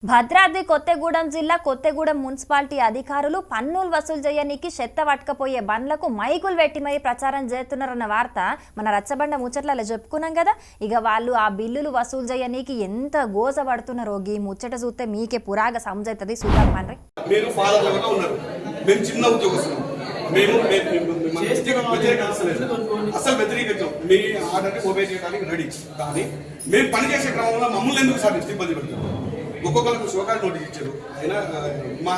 భద్రాద్రి కొత్తగూడెం జిల్లా కొత్తగూడెం మున్సిపాలిటీ అధికారులు పన్నులు వసూలు చేయనీకి చెత్త పట్టుకపోయే బండ్లకు మైకులు పెట్టి మరీ ప్రచారం చేస్తున్నారన్న వార్త మన రచ్చబండ ముచ్చట్లలో చెప్పుకున్నాం కదా. ఇక వాళ్ళు ఆ బిల్లులు వసూలు చేయనీకి ఎంత గోస పడుతున్నారో ఈ ముచ్చట చూస్తే మీకే పురాగ సమజైతది. చూద్దాం పండ్రి. మీరు ఫాదర్ లెవెల్లో ఉన్నారు, మేము చిన్న ఉద్యోగస్తులు, మేము అసలు వ్యతిరేకించాం, మీ ఆర్డర్ని ఓబే చేయడానికి రెడీ. కానీ మేము పనిచేసే క్రమంలో మమ్మల్ని ఎందుకు సార్ ఇబ్బంది పెడతాం? ఒక్కొక్కరికి శోకాలు నోటీస్ ఇచ్చారు, అయినా మా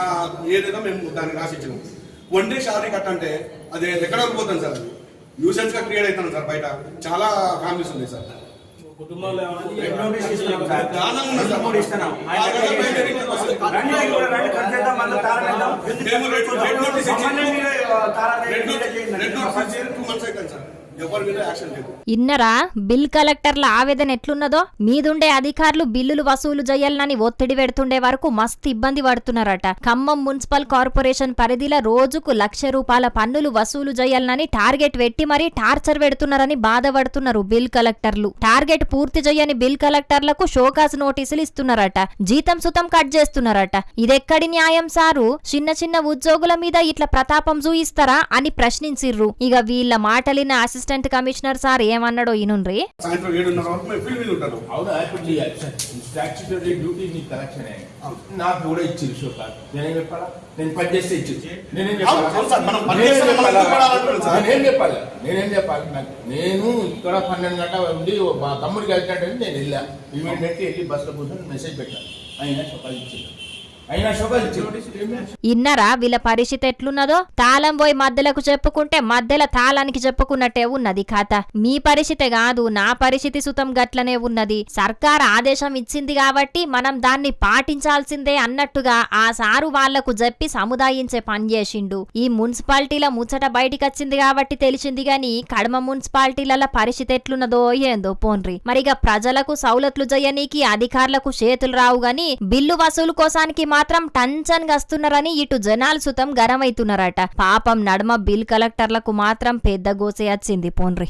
ఏదైనా మేము దాన్ని రాసిచ్చాము. వన్ డే షారీ కట్ అంటే అది ఎక్కడ పోతాం సార్, న్యూసెన్స్ గా క్రియేట్ అవుతాను సార్. బయట చాలా ఫ్యామిలీస్ ఉన్నాయి సార్, ఇన్నరా బిల్ కలెక్టర్ల ఆవేదన ఎట్లున్నదో. మీదుండే అధికారులు బిల్లులు వసూలు చేయాలని ఒత్తిడి పెడుతుండే వరకు మస్తు ఇబ్బంది పడుతున్నారట. ఖమ్మం మున్సిపల్ కార్పొరేషన్ పరిధిలో రోజుకు ₹1,00,000 పన్నులు వసూలు చేయాలని టార్గెట్ పెట్టి మరీ టార్చర్ పెడుతున్నారని బాధపడుతున్నారు బిల్ కలెక్టర్లు. టార్గెట్ పూర్తి చేయని బిల్ కలెక్టర్లకు షోకాస్ నోటీసులు ఇస్తున్నారట, జీతం సుతం కట్ చేస్తున్నారట. ఇదెక్కడి న్యాయం సారు? చిన్న చిన్న ఉద్యోగుల మీద ఇట్లా ప్రతాపం చూయిస్తారా అని ప్రశ్నించిర్రు. ఇక వీళ్ళ మాటలిన అసిస్టెంట్ కమిషనర్ సార్ ఏమన్నాడో ఇనుండ్రి. నాకు కూడా ఇచ్చింది షోకాస్, నేనేం చెప్పాలా? నేను పని చేస్తే ఇచ్చింది, నేనేం చెప్పాలి? నేను ఇక్కడ 12 గంటల ఉండి మా తమ్ముడికి వెళ్తాడంటే నేను వెళ్ళా, ఇమీడియట్లీ వెళ్ళి బస్సులో కూర్చొని మెసేజ్ పెట్టాను, అయినా షోకాస్ ఇచ్చింది. ఇన్నరా వీళ్ళ పరిస్థితి ఎట్లున్నదో. తాళం పోయి మధ్యలకు చెప్పుకుంటే మధ్యలో తాళానికి చెప్పుకున్నట్టే ఉన్నది కథ. మీ పరిస్థితే కాదు, నా పరిస్థితి సుతం గట్లనే ఉన్నది. సర్కార్ ఆదేశం ఇచ్చింది కాబట్టి మనం దాన్ని పాటించాల్సిందే అన్నట్టుగా ఆ సారు వాళ్లకు చెప్పి సముదాయించే పని చేసిండు. ఈ మున్సిపాలిటీల ముచ్చట బయటికొచ్చింది కాబట్టి తెలిసింది గాని కడమ మున్సిపాలిటీల పరిస్థితి ఎట్లున్నదో ఏందో పోన్రి. మరిగా ప్రజలకు సౌలతులు చేయనీకి అధికారులకు చేతులు రావు గాని బిల్లు వసూలు కోసానికి మాత్రం టంచన్ గస్తున్నారని ఇటు జనాలు సుతం గరమైతున్నారట. పాపం నడమ బిల్ కలెక్టర్లకు మాత్రం పెద్ద గోసే వచ్చింది పోన్రి.